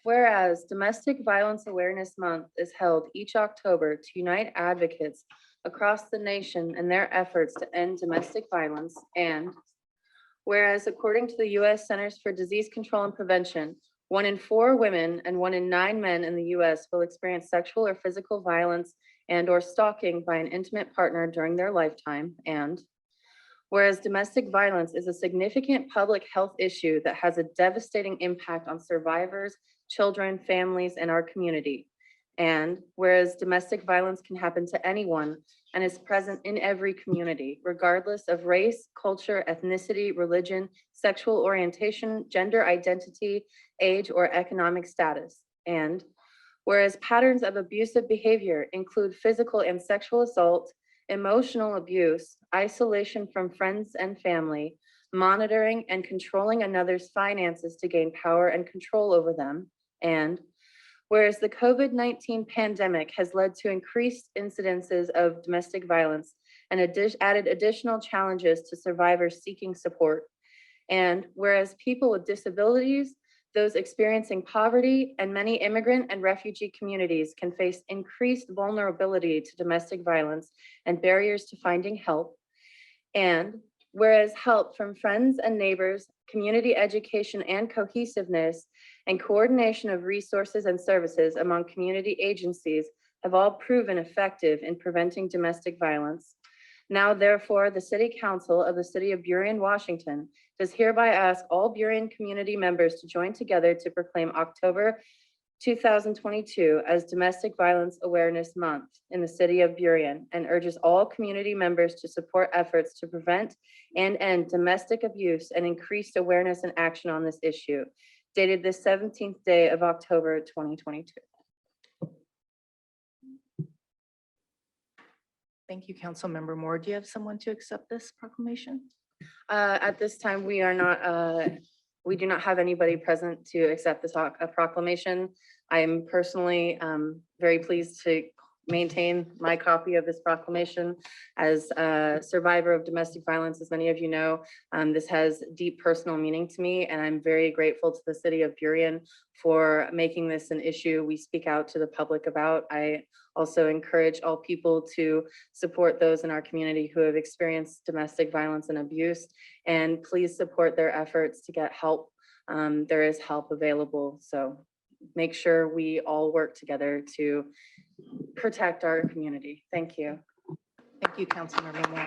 Whereas Domestic Violence Awareness Month is held each October to unite advocates across the nation in their efforts to end domestic violence, and whereas according to the U.S. Centers for Disease Control and Prevention, 1 in 4 women and 1 in 9 men in the U.S. will experience sexual or physical violence and/or stalking by an intimate partner during their lifetime, and whereas domestic violence is a significant public health issue that has a devastating impact on survivors, children, families, and our community. And whereas domestic violence can happen to anyone and is present in every community, regardless of race, culture, ethnicity, religion, sexual orientation, gender identity, age, or economic status. And whereas patterns of abusive behavior include physical and sexual assault, emotional abuse, isolation from friends and family, monitoring and controlling another's finances to gain power and control over them. And whereas the COVID-19 pandemic has led to increased incidences of domestic violence and added additional challenges to survivors seeking support. And whereas people with disabilities, those experiencing poverty, and many immigrant and refugee communities can face increased vulnerability to domestic violence and barriers to finding help. And whereas help from friends and neighbors, community education and cohesiveness, and coordination of resources and services among community agencies have all proven effective in preventing domestic violence. Now, therefore, the City Council of the City of Burien, Washington, does hereby ask all Burien community members to join together to proclaim October 2022 as Domestic Violence Awareness Month in the City of Burien, and urges all community members to support efforts to prevent and end domestic abuse and increased awareness and action on this issue. Dated this 17th day of October 2022. Thank you, Councilmember Moore. Do you have someone to accept this proclamation? At this time, we do not have anybody present to accept this proclamation. I am personally very pleased to maintain my copy of this proclamation. As a survivor of domestic violence, as many of you know, this has deep personal meaning to me, and I'm very grateful to the City of Burien for making this an issue we speak out to the public about. I also encourage all people to support those in our community who have experienced domestic violence and abuse, and please support their efforts to get help. There is help available, so make sure we all work together to protect our community. Thank you. Thank you, Councilmember Moore.